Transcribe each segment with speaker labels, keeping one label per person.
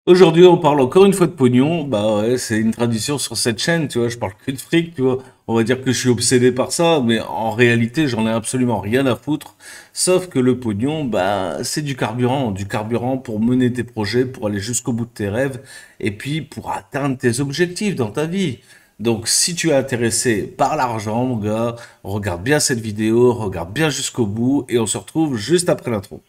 Speaker 1: Aujourd'hui, on parle encore une fois de pognon. Bah ouais, c'est une tradition sur cette chaîne, tu vois. Je parle que de fric, tu vois. On va dire que je suis obsédé par ça, mais en réalité, j'en ai absolument rien à foutre. Sauf que le pognon, bah, c'est du carburant pour mener tes projets, pour aller jusqu'au bout de tes rêves, et puis pour atteindre tes objectifs dans ta vie. Donc, si tu es intéressé par l'argent, mon gars, regarde bien cette vidéo, regarde bien jusqu'au bout, et on se retrouve juste après l'intro.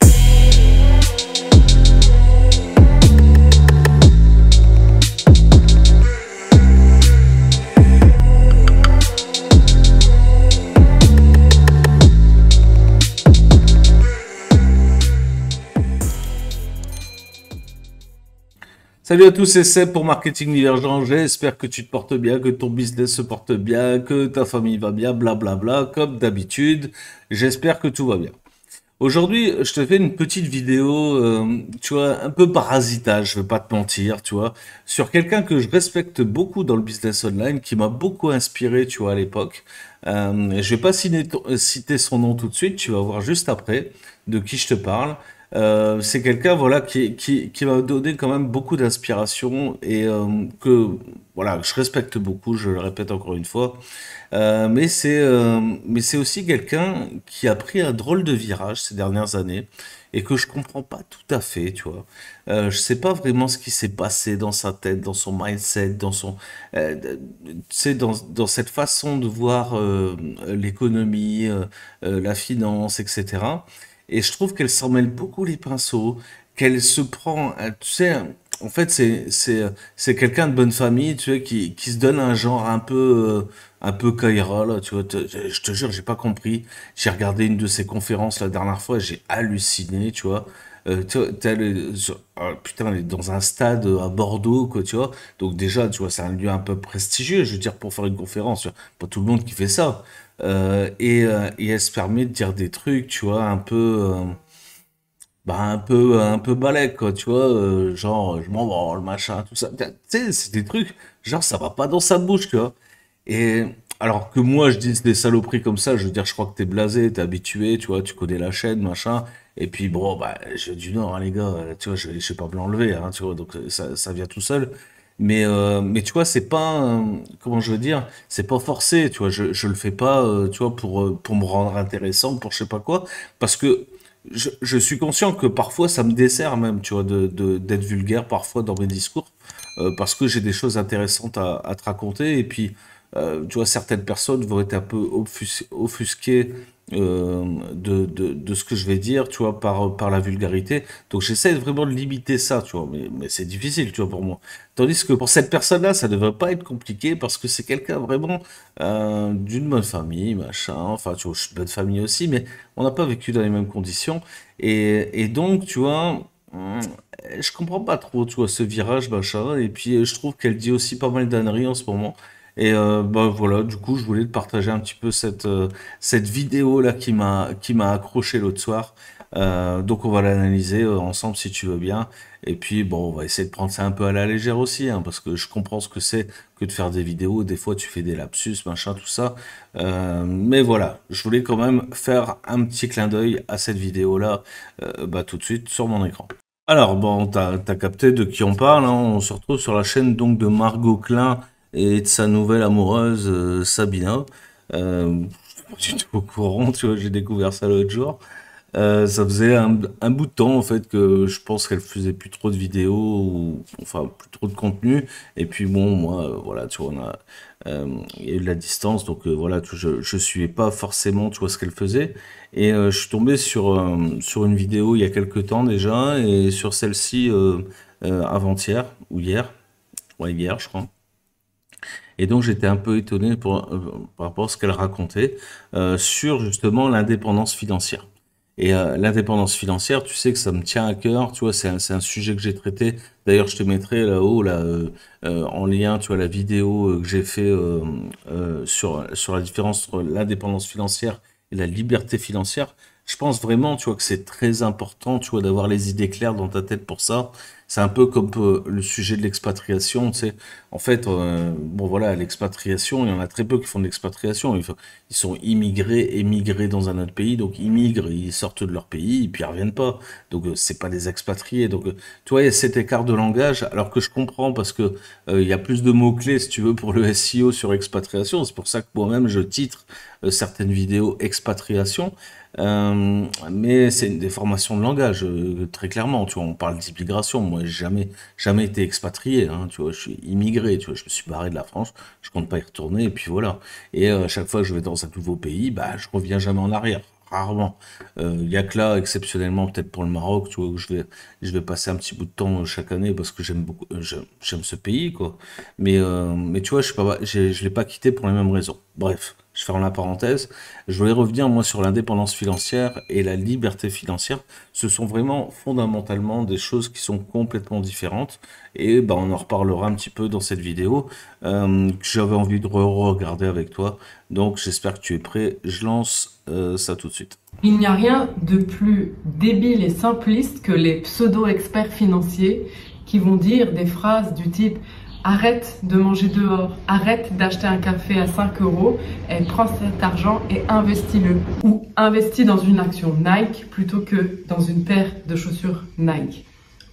Speaker 1: Salut à tous, c'est Seb pour Marketing Divergent. J'espère que tu te portes bien, que ton business se porte bien, que ta famille va bien, blablabla, comme d'habitude. J'espère que tout va bien. Aujourd'hui, je te fais une petite vidéo, tu vois, un peu parasitage, je vais pas te mentir, tu vois, sur quelqu'un que je respecte beaucoup dans le business online, qui m'a beaucoup inspiré, tu vois, à l'époque. Je vais pas citer son nom tout de suite, tu vas voir juste après de qui je te parle. C'est quelqu'un, voilà, qui m'a donné quand même beaucoup d'inspiration et voilà, je respecte beaucoup, je le répète encore une fois. Mais c'est aussi quelqu'un qui a pris un drôle de virage ces dernières années et que je comprends pas tout à fait, tu vois. Je sais pas vraiment ce qui s'est passé dans sa tête, dans son mindset, tu sais, dans cette façon de voir l'économie, la finance, etc. Et je trouve qu'elle s'en mêle beaucoup les pinceaux, qu'elle se prend, tu sais, en fait, c'est quelqu'un de bonne famille, tu sais, qui se donne un genre un peu Kaira, là, tu vois. Je te jure, j'ai pas compris. J'ai regardé une de ses conférences la dernière fois, j'ai halluciné, tu vois. Putain, elle est dans un stade à Bordeaux, quoi, tu vois. Donc déjà, tu vois, c'est un lieu un peu prestigieux, je veux dire, pour faire une conférence, tu vois. Pas tout le monde qui fait ça. Et elle se permet de dire des trucs, tu vois, un peu balèque, quoi, tu vois, genre, je m'en branle, machin, tout ça. Tu sais, c'est des trucs, genre, ça va pas dans sa bouche, tu vois. Et alors que moi, je dis des saloperies comme ça, je veux dire, je crois que t'es blasé, t'es habitué, tu vois, tu connais la chaîne, machin. Et puis, bon, bah, je dis non, hein, les gars, tu vois, je vais pas me l'enlever, hein, tu vois, donc ça vient tout seul. Mais tu vois, c'est pas, comment je veux dire, c'est pas forcé, tu vois, je le fais pas, tu vois, pour me rendre intéressant, pour je sais pas quoi, parce que je suis conscient que parfois ça me dessert même, tu vois, d'être vulgaire parfois dans mes discours, parce que j'ai des choses intéressantes à te raconter, et puis, tu vois, certaines personnes vont être un peu offusquées de ce que je vais dire, tu vois, par la vulgarité. Donc j'essaie vraiment de limiter ça, tu vois, mais c'est difficile, tu vois, pour moi. Tandis que pour cette personne-là, ça ne devrait pas être compliqué parce que c'est quelqu'un vraiment d'une bonne famille, machin. Enfin, tu vois, je suis de bonne famille aussi, mais on n'a pas vécu dans les mêmes conditions. Et donc, tu vois, je comprends pas trop, tu vois, ce virage, machin. Et puis, je trouve qu'elle dit aussi pas mal d'âneries en ce moment. Et bah voilà, du coup, je voulais te partager un petit peu cette vidéo-là qui m'a accroché l'autre soir. Donc, on va l'analyser ensemble si tu veux bien. Et puis, bon, on va essayer de prendre ça un peu à la légère aussi, hein, parce que je comprends ce que c'est que de faire des vidéos. Des fois, tu fais des lapsus, machin, tout ça. Mais voilà, je voulais quand même faire un petit clin d'œil à cette vidéo-là, bah, tout de suite sur mon écran. Alors, bon, t'as capté de qui on parle, hein. On se retrouve sur la chaîne donc de Margot Klein et de sa nouvelle amoureuse Sabina. Je suis pas du tout au courant, tu vois, j'ai découvert ça l'autre jour. Ça faisait un bout de temps en fait que je pense qu'elle faisait plus trop de vidéos ou enfin plus trop de contenu. Et puis bon, moi, voilà, tu vois, il y a eu de la distance, donc voilà, je suivais pas forcément, tu vois, ce qu'elle faisait. Et je suis tombé sur une vidéo il y a quelques temps déjà et sur celle-ci avant-hier ou hier, ouais hier je crois. Et donc j'étais un peu étonné par rapport à ce qu'elle racontait sur justement l'indépendance financière. Et l'indépendance financière, tu sais que ça me tient à cœur, tu vois, c'est un sujet que j'ai traité. D'ailleurs, je te mettrai là-haut, là, en lien, tu vois, la vidéo que j'ai fait sur la différence entre l'indépendance financière et la liberté financière. Je pense vraiment, tu vois, que c'est très important, tu vois, d'avoir les idées claires dans ta tête pour ça. C'est un peu comme le sujet de l'expatriation, tu sais. En fait, bon voilà, l'expatriation, il y en a très peu qui font de l'expatriation. Ils sont immigrés, émigrés dans un autre pays, donc ils migrent, ils sortent de leur pays, et puis ils reviennent pas. Donc c'est pas des expatriés. Donc tu vois, il y a cet écart de langage, alors que je comprends parce que il y a plus de mots-clés, si tu veux, pour le SEO sur expatriation. C'est pour ça que moi-même, je titre certaines vidéos expatriation. Mais c'est une déformation de langage, très clairement. Tu vois, on parle d'immigration. Moi, j'ai jamais été expatrié. Hein, tu vois, je suis immigré. Tu vois, je me suis barré de la France. Je compte pas y retourner. Et puis voilà. Et chaque fois que je vais dans un nouveau pays, bah, je reviens jamais en arrière. Rarement. Il y a que là, exceptionnellement, peut-être pour le Maroc, tu vois, où je vais passer un petit bout de temps chaque année parce que j'aime beaucoup, j'aime ce pays, quoi. Mais tu vois, je l'ai pas quitté pour les mêmes raisons. Bref, je ferme la parenthèse. Je voulais revenir, moi, sur l'indépendance financière et la liberté financière. Ce sont vraiment fondamentalement des choses qui sont complètement différentes. Et bah, on en reparlera un petit peu dans cette vidéo que j'avais envie de regarder avec toi. Donc, j'espère que tu es prêt. Je lance ça tout de suite.
Speaker 2: Il n'y a rien de plus débile et simpliste que les pseudo-experts financiers qui vont dire des phrases du type « Arrête de manger dehors, arrête d'acheter un café à 5 euros et prends cet argent et investis-le. » Ou « Investis dans une action Nike plutôt que dans une paire de chaussures Nike. »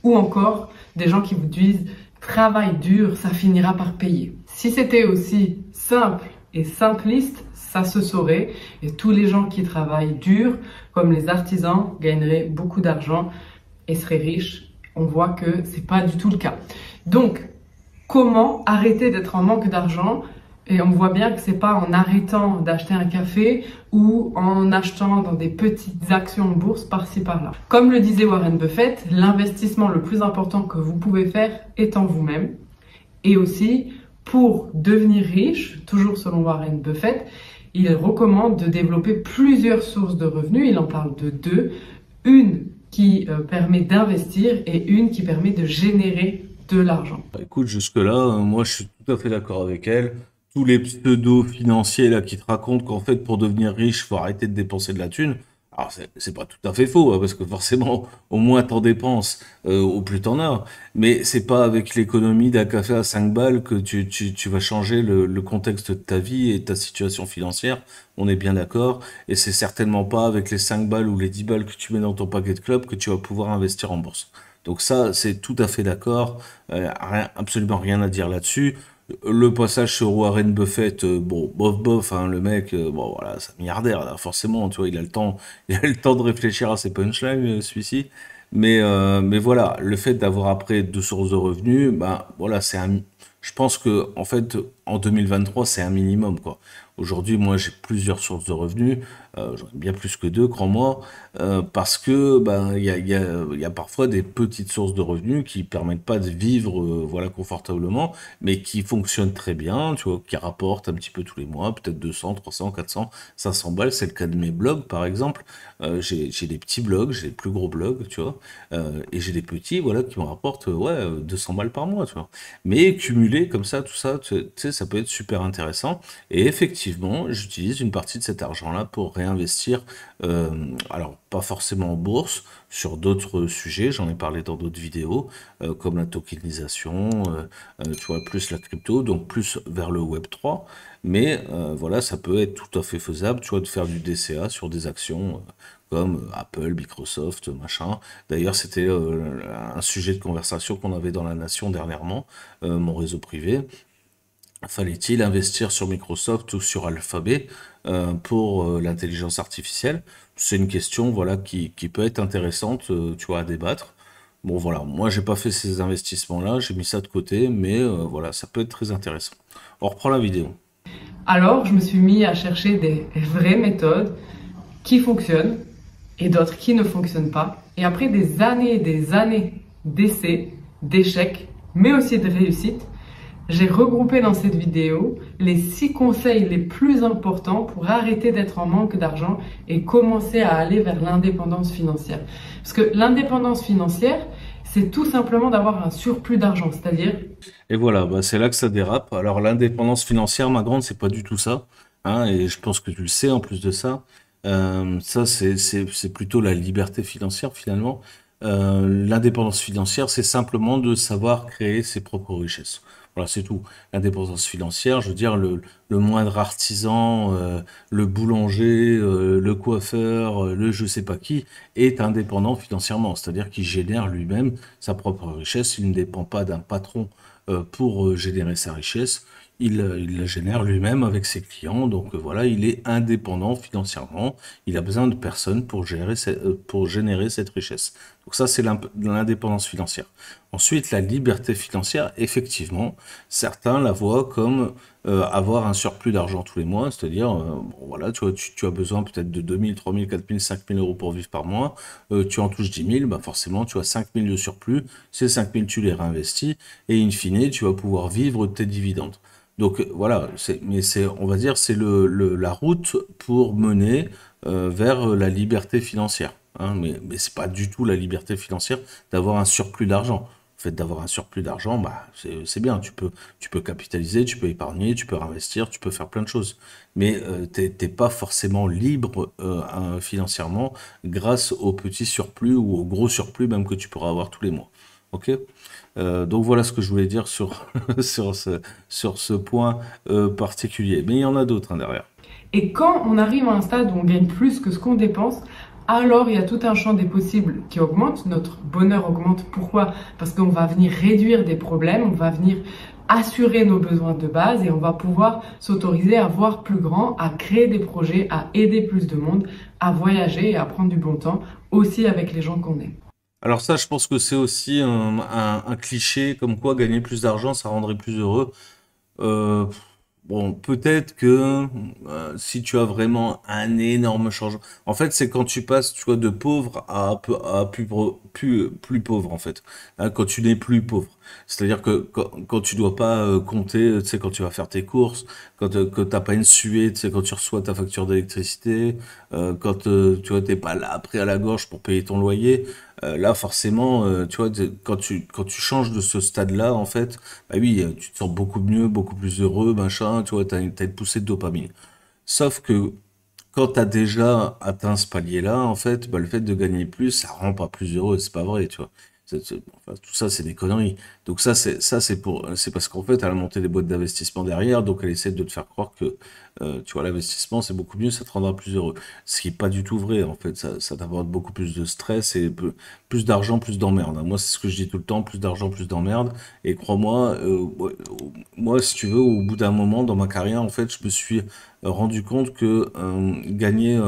Speaker 2: Ou encore des gens qui vous disent « Travaille dur, ça finira par payer. » Si c'était aussi simple et simpliste, ça se saurait et tous les gens qui travaillent dur, comme les artisans, gagneraient beaucoup d'argent et seraient riches. On voit que c'est pas du tout le cas. Donc, comment arrêter d'être en manque d'argent? Et on voit bien que c'est pas en arrêtant d'acheter un café ou en achetant dans des petites actions en bourse par-ci par-là. Comme le disait Warren Buffett, l'investissement le plus important que vous pouvez faire est en vous-même. Et aussi, pour devenir riche, toujours selon Warren Buffett, il recommande de développer plusieurs sources de revenus. Il en parle de deux. Une qui permet d'investir et une qui permet de générer de l'argent.
Speaker 1: Écoute, jusque-là, moi je suis tout à fait d'accord avec elle. Tous les pseudo-financiers là qui te racontent qu'en fait pour devenir riche, faut arrêter de dépenser de la thune. Alors c'est pas tout à fait faux, hein, parce que forcément, au moins t'en dépenses, au plus t'en as. Mais c'est pas avec l'économie d'un café à 5 balles que tu vas changer le contexte de ta vie et ta situation financière. On est bien d'accord. Et c'est certainement pas avec les 5 balles ou les 10 balles que tu mets dans ton paquet de club que tu vas pouvoir investir en bourse. Donc ça, c'est tout à fait d'accord. Absolument rien à dire là-dessus. Le passage sur Warren Buffett, bon, bof bof, hein, le mec, bon voilà, c'est un milliardaire, là, forcément, tu vois, il a le temps, il a le temps de réfléchir à ses punchlines, celui-ci. Mais voilà, le fait d'avoir après deux sources de revenus, bah voilà, je pense que en fait, en 2023, c'est un minimum, quoi. Aujourd'hui, moi, j'ai plusieurs sources de revenus, j'en ai bien plus que deux, crois-moi, parce que ben il y a parfois des petites sources de revenus qui permettent pas de vivre, voilà, confortablement, mais qui fonctionnent très bien, tu vois, qui rapportent un petit peu tous les mois, peut-être 200, 300, 400, 500 balles. C'est le cas de mes blogs, par exemple. J'ai des petits blogs, j'ai des plus gros blogs, tu vois, et j'ai des petits, voilà, qui me rapportent, ouais, 200 balles par mois, tu vois. Mais cumulé comme ça, tout ça, tu sais, ça peut être super intéressant. Et effectivement, j'utilise une partie de cet argent-là pour réinvestir, alors pas forcément en bourse, sur d'autres sujets, j'en ai parlé dans d'autres vidéos, comme la tokenisation, tu vois, plus la crypto, donc plus vers le Web3. Mais voilà, ça peut être tout à fait faisable, tu vois, de faire du DCA sur des actions comme Apple, Microsoft, machin. D'ailleurs, c'était un sujet de conversation qu'on avait dans La Nation dernièrement, mon réseau privé. Fallait-il investir sur Microsoft ou sur Alphabet pour l'intelligence artificielle? C'est une question, voilà, qui peut être intéressante, tu vois, à débattre. Bon, voilà, moi, j'ai pas fait ces investissements-là, j'ai mis ça de côté, mais voilà, ça peut être très intéressant. On reprend la vidéo.
Speaker 2: Alors, je me suis mis à chercher des vraies méthodes qui fonctionnent et d'autres qui ne fonctionnent pas. Et après des années et des années d'essais, d'échecs, mais aussi de réussites, j'ai regroupé dans cette vidéo les 6 conseils les plus importants pour arrêter d'être en manque d'argent et commencer à aller vers l'indépendance financière. Parce que l'indépendance financière, c'est tout simplement d'avoir un surplus d'argent, c'est-à-dire...
Speaker 1: Et voilà, bah, c'est là que ça dérape. Alors l'indépendance financière, ma grande, c'est pas du tout ça, hein, et je pense que tu le sais en plus de ça. Ça, c'est plutôt la liberté financière finalement. L'indépendance financière, c'est simplement de savoir créer ses propres richesses. Voilà, c'est tout. L'indépendance financière, je veux dire, le moindre artisan, le boulanger, le coiffeur, le je sais pas qui, est indépendant financièrement. C'est-à-dire qu'il génère lui-même sa propre richesse. Il ne dépend pas d'un patron pour générer sa richesse. Il la génère lui-même avec ses clients. Donc voilà, il est indépendant financièrement. Il a besoin de personne pour générer cette richesse. Donc ça, c'est l'indépendance financière. Ensuite, la liberté financière, effectivement, certains la voient comme avoir un surplus d'argent tous les mois, c'est-à-dire, bon, voilà, tu vois, tu as besoin peut-être de 2 000, 3 000, 4 000, 5 000 euros pour vivre par mois, tu en touches 10 000, bah forcément, tu as 5 000 de surplus, ces 5 000, tu les réinvestis, et in fine, tu vas pouvoir vivre de tes dividendes. Donc voilà, on va dire, c'est la route pour mener vers la liberté financière. Hein, mais c'est pas du tout la liberté financière d'avoir un surplus d'argent. Le fait d'avoir un surplus d'argent, bah, c'est bien. Tu peux capitaliser, tu peux épargner, tu peux réinvestir, tu peux faire plein de choses. Mais t'es pas forcément libre financièrement grâce au petit surplus ou au gros surplus même que tu pourras avoir tous les mois. Ok? Donc voilà ce que je voulais dire sur, sur ce point particulier. Mais il y en a d'autres hein, derrière.
Speaker 2: Et quand on arrive à un stade où on gagne plus que ce qu'on dépense, alors il y a tout un champ des possibles qui augmente, notre bonheur augmente. Pourquoi? Parce qu'on va venir réduire des problèmes, on va venir assurer nos besoins de base et on va pouvoir s'autoriser à voir plus grand, à créer des projets, à aider plus de monde, à voyager et à prendre du bon temps, aussi avec les gens qu'on aime.
Speaker 1: Alors ça, je pense que c'est aussi un cliché comme quoi gagner plus d'argent, ça rendrait plus heureux. Euh, bon, peut-être que si tu as vraiment un énorme changement, en fait, c'est quand tu passes, tu vois, de pauvre à plus pauvre, en fait. Hein, quand tu n'es plus pauvre. C'est-à-dire que quand tu dois pas compter, tu sais, quand tu vas faire tes courses, que t'as pas une suée, tu sais, quand tu reçois ta facture d'électricité, quand tu vois, t'es pas là, pris à la gorge pour payer ton loyer. Là, forcément, tu vois, quand tu changes de ce stade-là, en fait, bah oui, tu te sens beaucoup mieux, beaucoup plus heureux, machin, tu vois, t'as une poussée de dopamine. Sauf que quand t'as déjà atteint ce palier-là, en fait, bah, le fait de gagner plus, ça rend pas plus heureux, c'est pas vrai, tu vois. Enfin, tout ça, c'est des conneries. Donc c'est parce qu'en fait, elle a monté des boîtes d'investissement derrière, donc elle essaie de te faire croire que, tu vois, l'investissement, c'est beaucoup mieux, ça te rendra plus heureux. Ce qui est pas du tout vrai, en fait. Ça t'apporte beaucoup plus de stress et plus d'argent, plus d'emmerde. Moi, c'est ce que je dis tout le temps, plus d'argent, plus d'emmerde. Et crois-moi, ouais, moi, si tu veux, au bout d'un moment dans ma carrière, en fait, je me suis rendu compte que gagner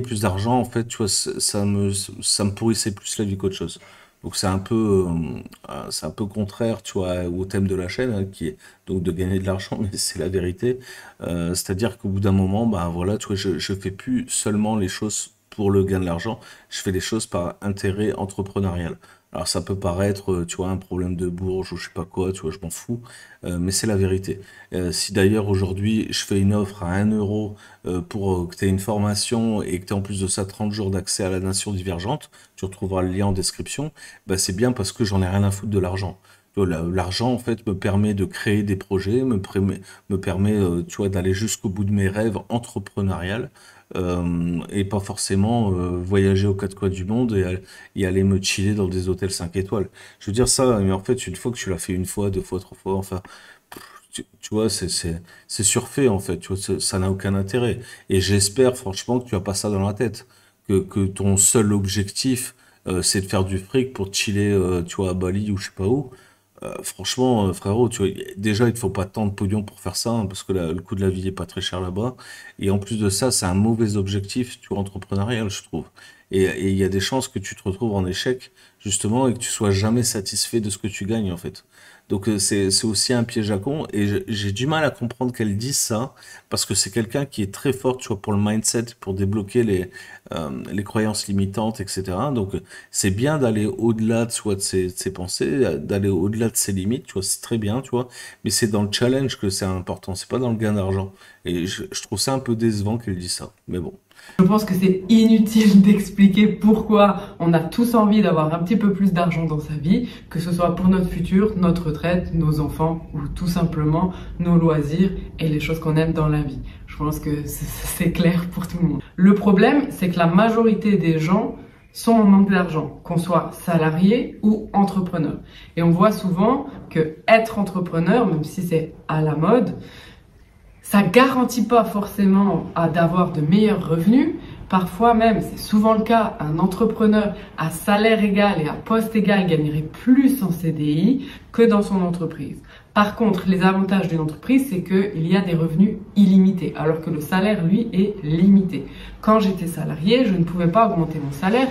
Speaker 1: plus d'argent, en fait, tu vois, ça me pourrissait plus la vie qu'autre chose. Donc c'est un peu contraire, tu vois, au thème de la chaîne, hein, qui est donc de gagner de l'argent, mais c'est la vérité. C'est-à-dire qu'au bout d'un moment, bah voilà, tu vois, je fais plus seulement les choses pour le gain de l'argent, je fais les choses par intérêt entrepreneurial. Alors ça peut paraître, tu vois, un problème de bourge ou je sais pas quoi, tu vois, je m'en fous, mais c'est la vérité. Si d'ailleurs aujourd'hui je fais une offre à 1 € pour que tu aies une formation et que tu aies en plus de ça 30 jours d'accès à la nation divergente, tu retrouveras le lien en description, bah c'est bien parce que j'en ai rien à foutre de l'argent. Tu vois, l'argent, en fait, me permet de créer des projets, me permet, tu vois, d'aller jusqu'au bout de mes rêves entrepreneuriales, et pas forcément voyager aux quatre coins du monde et aller me chiller dans des hôtels 5 étoiles. Je veux dire ça, mais en fait, une fois que tu l'as fait une fois, deux fois, trois fois, enfin, tu vois, c'est surfait, en fait, tu vois, ça n'a aucun intérêt. Et j'espère, franchement, que tu as pas ça dans la tête, que ton seul objectif, c'est de faire du fric pour te chiller, tu vois, à Bali ou je sais pas où. Franchement, frérot, tu vois, déjà, il te faut pas tant de pognon pour faire ça, hein, parce que le coût de la vie est pas très cher là-bas. Et en plus de ça, c'est un mauvais objectif, tu vois, entrepreneurial, je trouve. Et il y a des chances que tu te retrouves en échec, justement, et que tu sois jamais satisfait de ce que tu gagnes, en fait. Donc, c'est aussi un piège à con, et j'ai du mal à comprendre qu'elle dise ça, parce que c'est quelqu'un qui est très fort, tu vois, pour le mindset, pour débloquer les croyances limitantes, etc. Donc, c'est bien d'aller au-delà de, soit de ses pensées, d'aller au-delà de ses limites, tu vois, c'est très bien, tu vois, mais c'est dans le challenge que c'est important, c'est pas dans le gain d'argent. Et je trouve ça un peu décevant qu'elle dise ça, mais bon.
Speaker 2: Je pense que c'est inutile d'expliquer pourquoi on a tous envie d'avoir un petit peu plus d'argent dans sa vie, que ce soit pour notre futur, notre retraite, nos enfants ou tout simplement nos loisirs et les choses qu'on aime dans la vie. Je pense que c'est clair pour tout le monde. Le problème, c'est que la majorité des gens sont en manque d'argent, qu'on soit salarié ou entrepreneur. Et on voit souvent que être entrepreneur, même si c'est à la mode, ça garantit pas forcément d'avoir de meilleurs revenus. Parfois même, c'est souvent le cas, un entrepreneur à salaire égal et à poste égal gagnerait plus en CDI que dans son entreprise. Par contre, les avantages d'une entreprise, c'est qu'il y a des revenus illimités, alors que le salaire, lui, est limité. Quand j'étais salarié, je ne pouvais pas augmenter mon salaire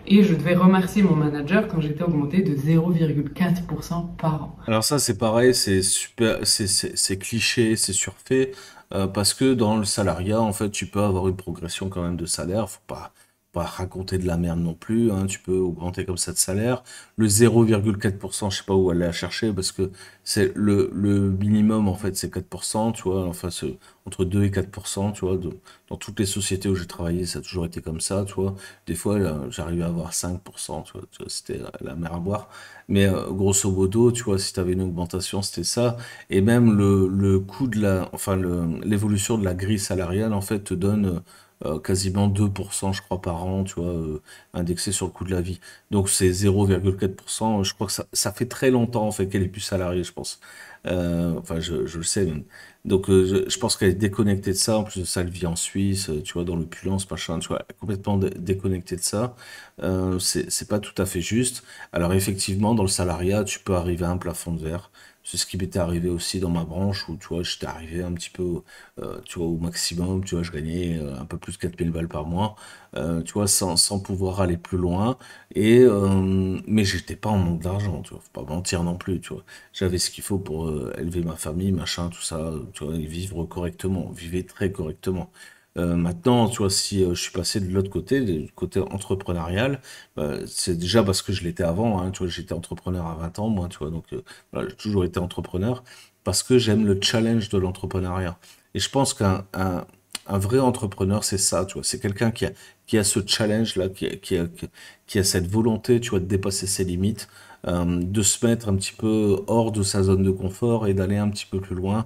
Speaker 2: et je devais remercier mon manager quand j'étais augmenté de 0,4% par an.
Speaker 1: Alors ça, c'est pareil, c'est super, c'est cliché, c'est surfait, parce que dans le salariat, en fait, tu peux avoir une progression quand même de salaire. Faut pas raconter de la merde non plus, hein. Tu peux augmenter comme ça de salaire. Le 0,4%, je sais pas où aller la chercher, parce que c'est le minimum, en fait, c'est 4%, tu vois. Enfin, entre 2 et 4%, tu vois. Dans toutes les sociétés où j'ai travaillé, ça a toujours été comme ça, tu vois. Des fois, là, j'arrivais à avoir 5%, tu vois, c'était la mer à boire. Mais grosso modo, tu vois, si tu avais une augmentation, c'était ça. Et même le coût de l'évolution de la grille salariale, en fait, te donne quasiment 2%, je crois, par an, tu vois, indexé sur le coût de la vie. Donc c'est 0,4%. Je crois que ça fait très longtemps, en fait, qu'elle est plus salariée, je pense. Enfin, je le sais même. Donc je pense qu'elle est déconnectée de ça. En plus de ça, elle vit en Suisse, tu vois, dans l'opulence, machin, tu vois, elle est complètement déconnectée de ça. C'est pas tout à fait juste. Alors effectivement, dans le salariat, tu peux arriver à un plafond de verre. C'est ce qui m'était arrivé aussi dans ma branche où, tu vois, j'étais arrivé un petit peu, tu vois, au maximum, tu vois, je gagnais un peu plus de 4 000 balles par mois, tu vois, sans pouvoir aller plus loin. Mais j'étais pas en manque d'argent, tu vois, faut pas mentir non plus, tu vois. J'avais ce qu'il faut pour élever ma famille, machin, tout ça, tu vois, et vivre correctement, vivre très correctement. Maintenant, tu vois, si je suis passé de l'autre côté, du côté entrepreneurial, c'est déjà parce que je l'étais avant, hein, tu vois, j'étais entrepreneur à 20 ans, moi, tu vois, donc voilà, j'ai toujours été entrepreneur parce que j'aime le challenge de l'entrepreneuriat. Et je pense un vrai entrepreneur, c'est ça, tu vois, c'est quelqu'un qui a ce challenge-là, qui a cette volonté, tu vois, de dépasser ses limites, de se mettre un petit peu hors de sa zone de confort et d'aller un petit peu plus loin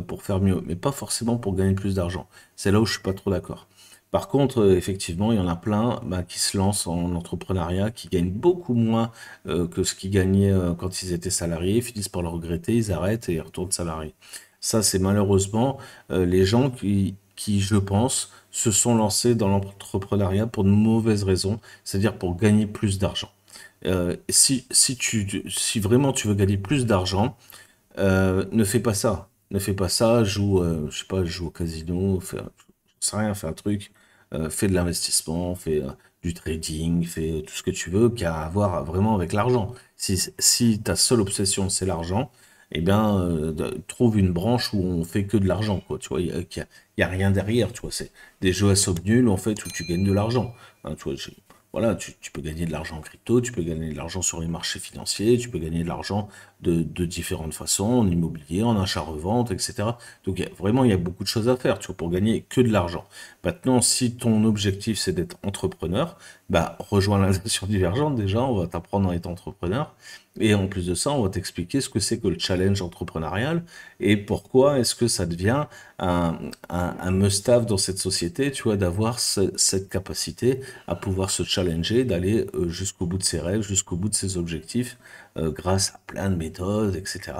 Speaker 1: pour faire mieux, mais pas forcément pour gagner plus d'argent. C'est là où je suis pas trop d'accord. Par contre, effectivement, il y en a plein bah, qui se lancent en entrepreneuriat, qui gagnent beaucoup moins que ce qu'ils gagnaient quand ils étaient salariés, finissent par le regretter, ils arrêtent et ils retournent salariés. Ça, c'est malheureusement les gens qui, je pense, se sont lancés dans l'entrepreneuriat pour de mauvaises raisons, c'est-à-dire pour gagner plus d'argent. Si vraiment tu veux gagner plus d'argent, ne fais pas ça. Ne fais pas ça, joue, je sais pas, joue au casino, fais, j'en sais rien, fais un truc, fais de l'investissement, fais du trading, fais tout ce que tu veux qui a à voir vraiment avec l'argent. Si ta seule obsession c'est l'argent, eh bien, trouve une branche où on fait que de l'argent, quoi. Tu vois, il y a rien derrière, tu vois. C'est des jeux à somme nulle, en fait, où tu gagnes de l'argent. Hein, tu vois, voilà, tu peux gagner de l'argent en crypto, tu peux gagner de l'argent sur les marchés financiers, tu peux gagner de l'argent de différentes façons, en immobilier, en achat-revente, etc. Donc vraiment, il y a beaucoup de choses à faire, tu vois, pour gagner que de l'argent. Maintenant, si ton objectif, c'est d'être entrepreneur, bah, rejoins la nation divergente, déjà, on va t'apprendre à être entrepreneur. Et en plus de ça, on va t'expliquer ce que c'est que le challenge entrepreneurial et pourquoi est-ce que ça devient un must-have dans cette société, tu vois, d'avoir cette capacité à pouvoir se challenger, d'aller jusqu'au bout de ses rêves, jusqu'au bout de ses objectifs, grâce à plein de méthodes, etc.,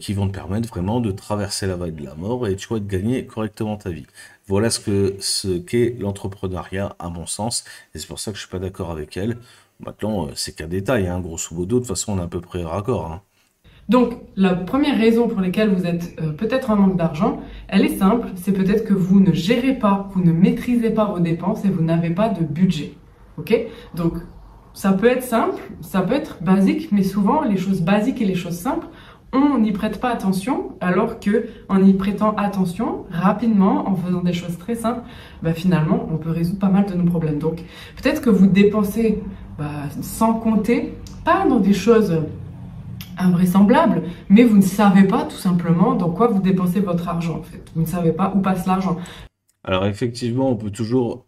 Speaker 1: qui vont te permettre vraiment de traverser la vague de la mort et, tu vois, de gagner correctement ta vie. Voilà ce qu'est l'entrepreneuriat, à mon sens, et c'est pour ça que je suis pas d'accord avec elle. Maintenant, c'est qu'un détail, hein, grosso modo, de toute façon, on est à peu près raccord, hein.
Speaker 2: Donc, la première raison pour laquelle vous êtes peut-être en manque d'argent, elle est simple, c'est peut-être que vous ne gérez pas, vous ne maîtrisez pas vos dépenses et vous n'avez pas de budget. Ok? Donc, ça peut être simple, ça peut être basique, mais souvent, les choses basiques et les choses simples, on n'y prête pas attention, alors que en y prêtant attention, rapidement, en faisant des choses très simples, bah, finalement, on peut résoudre pas mal de nos problèmes. Donc, peut-être que vous dépensez sans compter, pas dans des choses invraisemblable, mais vous ne savez pas tout simplement dans quoi vous dépensez votre argent en fait. Vous ne savez pas où passe l'argent.
Speaker 1: Alors effectivement, on peut toujours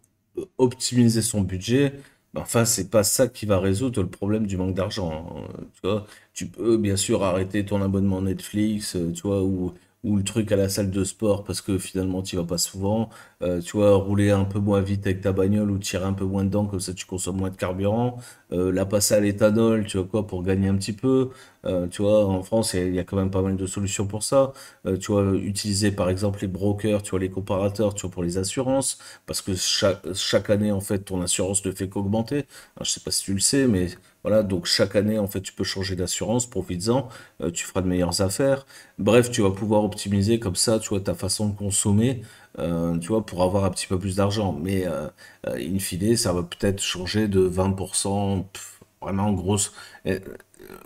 Speaker 1: optimiser son budget. Mais enfin, c'est pas ça qui va résoudre le problème du manque d'argent, hein. Tu vois, tu peux bien sûr arrêter ton abonnement Netflix, tu vois, ou le truc à la salle de sport parce que finalement tu vas pas souvent, tu vois, rouler un peu moins vite avec ta bagnole ou tirer un peu moins dedans, comme ça tu consommes moins de carburant, la passer à l'éthanol, tu vois quoi, pour gagner un petit peu, tu vois, en France il y a quand même pas mal de solutions pour ça. Tu vois, utiliser par exemple les brokers, tu vois, les comparateurs, tu vois, pour les assurances, parce que chaque année en fait ton assurance ne fait qu'augmenter. Alors, je sais pas si tu le sais, mais voilà, donc chaque année en fait tu peux changer d'assurance, profites-en, tu feras de meilleures affaires. Bref, tu vas pouvoir optimiser comme ça, tu vois, ta façon de consommer, tu vois, pour avoir un petit peu plus d'argent. Mais in fine, ça va peut-être changer de 20%, vraiment en grosse,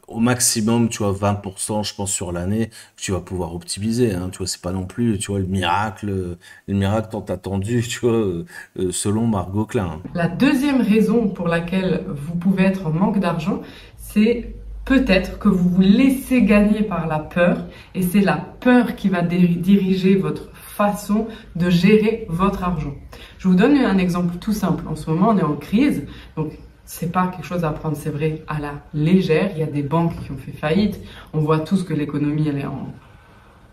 Speaker 1: au maximum, tu vois, 20%, je pense, sur l'année, que tu vas pouvoir optimiser, hein, tu vois, c'est pas non plus, tu vois, le miracle tant attendu, tu vois, selon Margot Klein, hein.
Speaker 2: La deuxième raison pour laquelle vous pouvez être en manque d'argent, c'est peut-être que vous vous laissez gagner par la peur et c'est la peur qui va diriger votre façon de gérer votre argent. Je vous donne un exemple tout simple. En ce moment, on est en crise, donc c'est pas quelque chose à prendre, c'est vrai, à la légère. Il y a des banques qui ont fait faillite. On voit tous que l'économie, elle est en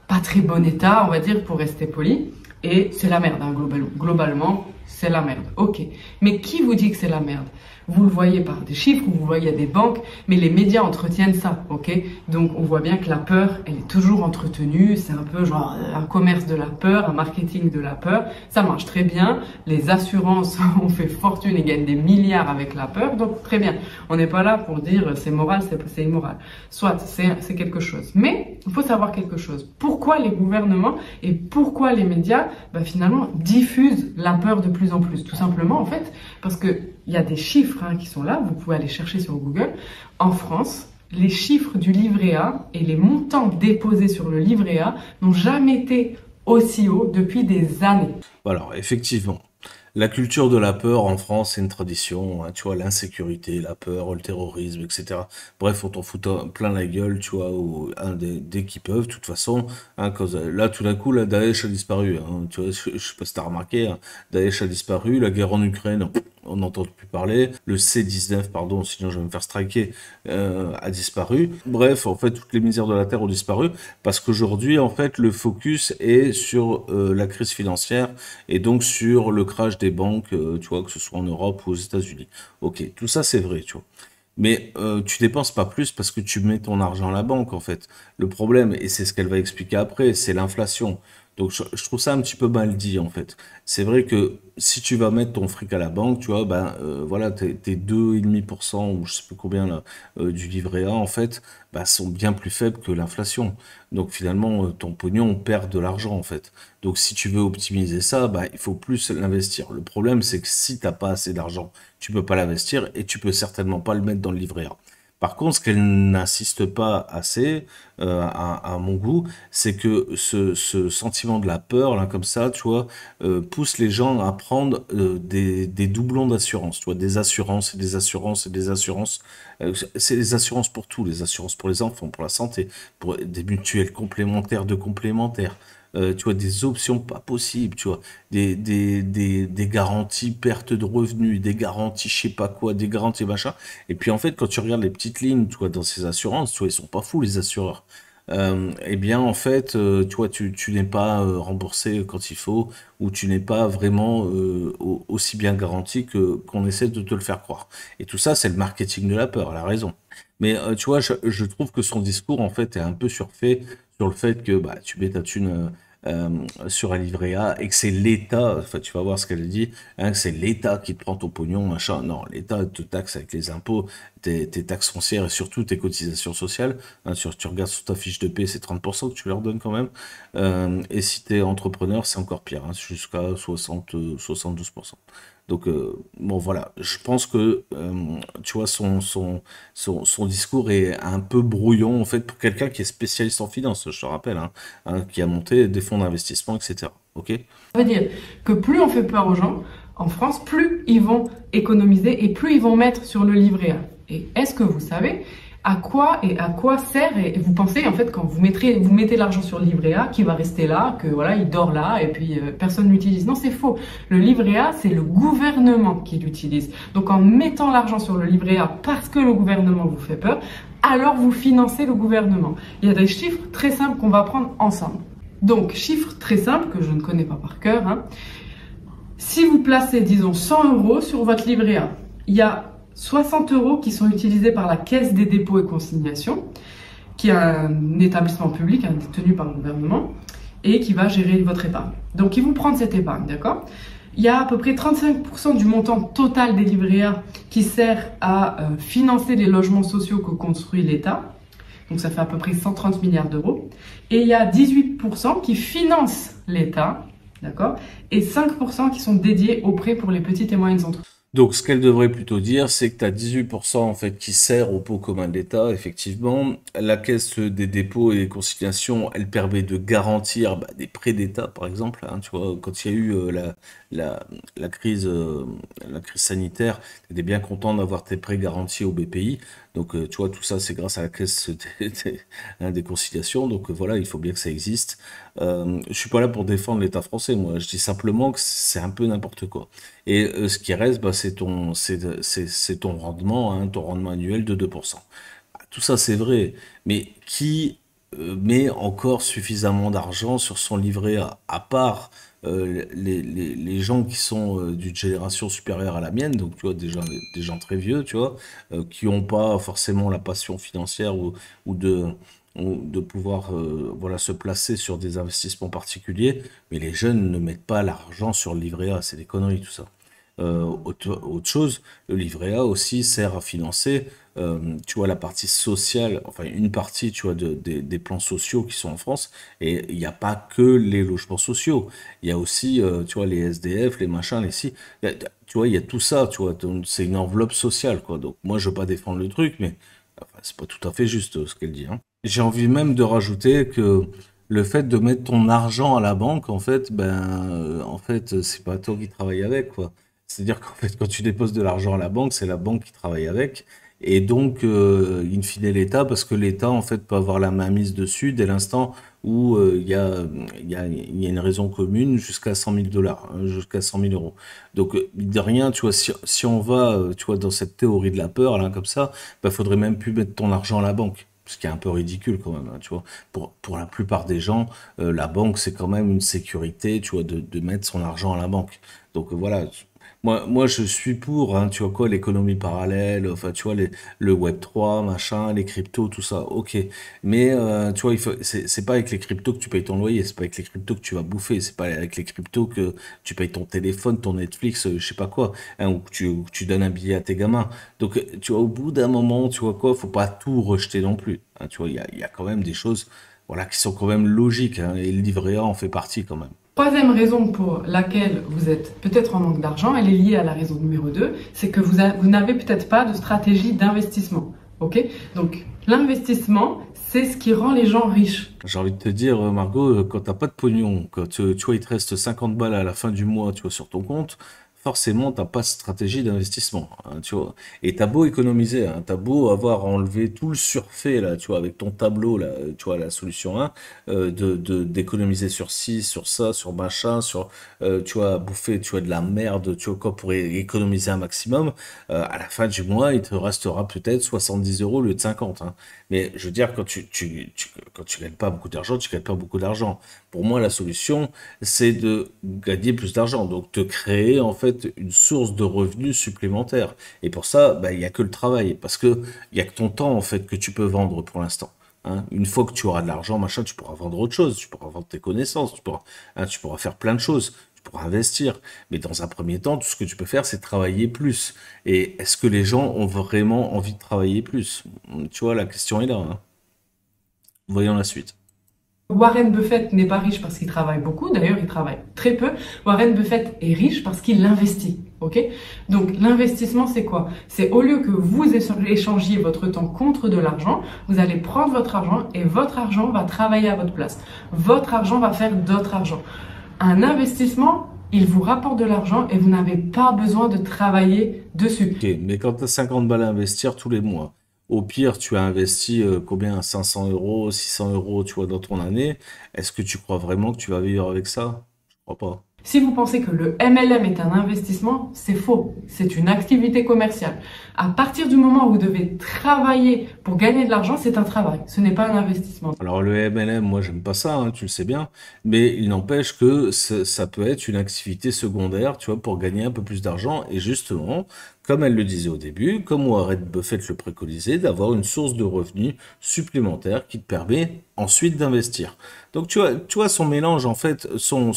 Speaker 2: pas très bon état, on va dire, pour rester poli. Et c'est la merde, hein, globalement, c'est la merde. Ok. Mais qui vous dit que c'est la merde? Vous le voyez par des chiffres, vous le voyez à des banques, mais les médias entretiennent ça, ok? Donc on voit bien que la peur, elle est toujours entretenue, c'est un peu genre un commerce de la peur, un marketing de la peur. Ça marche très bien, les assurances ont fait fortune et gagnent des milliards avec la peur, donc très bien. On n'est pas là pour dire c'est moral, c'est immoral. Soit c'est quelque chose. Mais il faut savoir quelque chose. Pourquoi les gouvernements et pourquoi les médias, finalement, diffusent la peur de plus en plus? Tout simplement, en fait, parce que il y a des chiffres qui sont là, vous pouvez aller chercher sur Google. En France, les chiffres du livret A et les montants déposés sur le livret A n'ont jamais été aussi hauts depuis des années.
Speaker 1: Alors, effectivement, la culture de la peur en France, c'est une tradition, hein, tu vois, l'insécurité, la peur, le terrorisme, etc. Bref, on t'en fout plein la gueule, tu vois, dès qu'ils peuvent, de toute façon. Hein, là, tout d'un coup, la Daesh a disparu. Hein, tu vois, je sais pas si t'as remarqué, hein, Daesh a disparu, la guerre en Ukraine, on n'entend plus parler. Le C-19, pardon, sinon je vais me faire striker, a disparu. Bref, en fait, toutes les misères de la Terre ont disparu parce qu'aujourd'hui, en fait, le focus est sur la crise financière et donc sur le crash des banques, tu vois, que ce soit en Europe ou aux États-Unis. Ok, tout ça c'est vrai, tu vois. Mais tu dépenses pas plus parce que tu mets ton argent à la banque, en fait. Le problème, et c'est ce qu'elle va expliquer après, c'est l'inflation. Donc je trouve ça un petit peu mal dit, en fait. C'est vrai que si tu vas mettre ton fric à la banque, tu vois, voilà, tes 2,5% ou je sais plus combien là, du livret A, en fait, sont bien plus faibles que l'inflation. Donc finalement, ton pognon perd de l'argent, en fait. Donc si tu veux optimiser ça, il faut plus l'investir. Le problème, c'est que si t'as pas assez d'argent, tu peux pas l'investir et tu peux certainement pas le mettre dans le livret A. Par contre, ce qu'elle n'insiste pas assez, à mon goût, c'est que ce sentiment de la peur, là, comme ça, tu vois, pousse les gens à prendre des doublons d'assurance, tu vois, des assurances et des assurances et des assurances. C'est les assurances pour tout, les assurances pour les enfants, pour la santé, pour des mutuelles complémentaires de complémentaires. Tu vois, des options pas possibles, tu vois, des garanties perte de revenus, des garanties je sais pas quoi, des garanties machin. Et puis en fait, quand tu regardes les petites lignes, tu vois, dans ces assurances, tu vois, ils sont pas fous les assureurs. Eh bien en fait, tu vois, tu n'es pas remboursé quand il faut, ou tu n'es pas vraiment aussi bien garanti que qu'on essaie de te le faire croire. Et tout ça, c'est le marketing de la peur, elle a raison. Mais tu vois, je trouve que son discours en fait est un peu surfait sur le fait que tu mets ta thune sur un livret A et que c'est l'État, enfin tu vas voir ce qu'elle dit, hein, que c'est l'État qui te prend ton pognon, machin. Non, l'État te taxe avec les impôts, tes taxes foncières et surtout tes cotisations sociales. Hein, tu regardes sur ta fiche de paie, c'est 30% que tu leur donnes quand même. Et si tu es entrepreneur, c'est encore pire, hein, jusqu'à 72%. Donc, bon, voilà, je pense que, tu vois, son discours est un peu brouillon, en fait, pour quelqu'un qui est spécialiste en finance, je te rappelle, hein, qui a monté des fonds d'investissement, etc. Ok?
Speaker 2: Ça veut dire que plus on fait peur aux gens, en France, plus ils vont économiser et plus ils vont mettre sur le livret A. Et est-ce que vous savez à quoi sert, et vous pensez en fait quand vous mettez l'argent sur le livret A qui va rester là, que voilà, il dort là et puis personne l'utilise. Non, c'est faux. Le livret A, c'est le gouvernement qui l'utilise. Donc en mettant l'argent sur le livret A parce que le gouvernement vous fait peur, alors vous financez le gouvernement. Il y a des chiffres très simples qu'on va prendre ensemble. Donc, chiffre très simple que je ne connais pas par cœur, hein. Si vous placez, disons, 100 euros sur votre livret A, il y a 60 euros qui sont utilisés par la Caisse des dépôts et consignations, qui est un établissement public détenu par le gouvernement et qui va gérer votre épargne. Donc, ils vont prendre cette épargne, d'accord? Il y a à peu près 35% du montant total des livrets A qui sert à financer les logements sociaux que construit l'État. Donc, ça fait à peu près 130 milliards d'euros. Et il y a 18% qui financent l'État, d'accord? Et 5% qui sont dédiés aux prêts pour les petites et moyennes entreprises.
Speaker 1: Donc, ce qu'elle devrait plutôt dire, c'est que tu as 18% en fait qui sert au pot commun de l'État, effectivement. La Caisse des dépôts et des consignations, elle permet de garantir des prêts d'État, par exemple. Hein, tu vois, quand il y a eu la, la crise, la crise sanitaire, tu étais bien content d'avoir tes prêts garantis au BPI. Donc, tu vois, tout ça, c'est grâce à la Caisse des conciliations. Donc, voilà, il faut bien que ça existe. Je suis pas là pour défendre l'État français, moi. Je dis simplement que c'est un peu n'importe quoi. Et ce qui reste, c'est ton rendement, hein, ton rendement annuel de 2%. Tout ça, c'est vrai. Mais qui met encore suffisamment d'argent sur son livret A? À part les gens qui sont d'une génération supérieure à la mienne, donc tu vois, des gens très vieux, tu vois, qui n'ont pas forcément la passion financière ou de pouvoir voilà, se placer sur des investissements particuliers, mais les jeunes ne mettent pas l'argent sur le livret A, c'est des conneries tout ça. Autre chose, le livret A aussi sert à financer, tu vois, la partie sociale, enfin une partie, tu vois, des plans sociaux qui sont en France, et il n'y a pas que les logements sociaux, il y a aussi, tu vois, les SDF, les machins, les si, tu vois, il y a tout ça, tu vois, donc c'est une enveloppe sociale, quoi. Donc moi, je veux pas défendre le truc, mais enfin, c'est pas tout à fait juste ce qu'elle dit, hein. J'ai envie même de rajouter que le fait de mettre ton argent à la banque, en fait, c'est pas toi qui travailles avec, quoi. C'est-à-dire qu'en fait, quand tu déposes de l'argent à la banque, c'est la banque qui travaille avec. Et donc, in fine, l'État, parce que l'État, en fait, peut avoir la main mise dessus dès l'instant où il y a une raison commune jusqu'à 100 000 dollars, hein, jusqu'à 100 000 euros. Donc, de rien, tu vois, si on va, tu vois, dans cette théorie de la peur, là, comme ça, faudrait même plus mettre ton argent à la banque. Ce qui est un peu ridicule quand même, hein, tu vois. Pour la plupart des gens, la banque, c'est quand même une sécurité, tu vois, de mettre son argent à la banque. Donc voilà, moi, je suis pour, hein, tu vois quoi, l'économie parallèle, enfin, tu vois, le Web3, machin, les cryptos, tout ça, ok. Mais, tu vois, c'est pas avec les cryptos que tu payes ton loyer, c'est pas avec les cryptos que tu vas bouffer, c'est pas avec les cryptos que tu payes ton téléphone, ton Netflix, je sais pas quoi, hein, ou que tu donnes un billet à tes gamins. Donc, tu vois, au bout d'un moment, tu vois quoi, faut pas tout rejeter non plus, hein, tu vois, il y a quand même des choses, voilà, qui sont quand même logiques, hein, et le livret A en fait partie quand même.
Speaker 2: Troisième raison pour laquelle vous êtes peut-être en manque d'argent, elle est liée à la raison numéro 2, c'est que vous n'avez peut-être pas de stratégie d'investissement. Ok? Donc, l'investissement, c'est ce qui rend les gens riches.
Speaker 1: J'ai envie de te dire, Margot, quand t'as pas de pognon, quand tu vois, il te reste 50 balles à la fin du mois, tu vois, sur ton compte, forcément, t'as pas de stratégie d'investissement, hein, tu vois. Et t'as beau économiser, hein, t'as beau avoir enlevé tout le surfait, là, tu vois, avec ton tableau, là, tu vois, la solution 1, d'économiser sur ci, sur ça, sur machin, sur, tu vois, bouffer, tu vois, de la merde, tu vois, quoi, pour économiser un maximum, à la fin du mois, il te restera peut-être 70 euros au lieu de 50, hein. Mais je veux dire, quand tu gagnes pas beaucoup d'argent, tu gagnes pas beaucoup d'argent. Pour moi, la solution, c'est de gagner plus d'argent. Donc, te créer, en fait, une source de revenus supplémentaire. Et pour ça, il y a que le travail. Parce que il y a que ton temps, en fait, que tu peux vendre pour l'instant. Hein. Une fois que tu auras de l'argent, machin, tu pourras vendre autre chose. Tu pourras vendre tes connaissances. Tu pourras faire plein de choses. Tu pourras investir. Mais dans un premier temps, tout ce que tu peux faire, c'est travailler plus. Et est-ce que les gens ont vraiment envie de travailler plus? Tu vois, la question est là, hein. Voyons la suite.
Speaker 2: Warren Buffett n'est pas riche parce qu'il travaille beaucoup, d'ailleurs il travaille très peu. Warren Buffett est riche parce qu'il investit, ok? Donc l'investissement c'est quoi? C'est au lieu que vous échangiez votre temps contre de l'argent, vous allez prendre votre argent et votre argent va travailler à votre place. Votre argent va faire d'autres argent. Un investissement, il vous rapporte de l'argent et vous n'avez pas besoin de travailler dessus.
Speaker 1: Ok, mais quand tu as 50 balles à investir tous les mois, au pire, tu as investi combien? 500 euros, 600 euros, tu vois, dans ton année. Est-ce que tu crois vraiment que tu vas vivre avec ça? Je crois pas.
Speaker 2: Si vous pensez que le MLM est un investissement, c'est faux. C'est une activité commerciale. À partir du moment où vous devez travailler pour gagner de l'argent, c'est un travail. Ce n'est pas un investissement.
Speaker 1: Alors le MLM, moi j'aime pas ça, hein, tu le sais bien, mais il n'empêche que ça peut être une activité secondaire, tu vois, pour gagner un peu plus d'argent, et justement, comme elle le disait au début, comme Warren Buffett le préconisait, d'avoir une source de revenus supplémentaire qui te permet ensuite d'investir. Donc tu vois, son mélange, en fait, son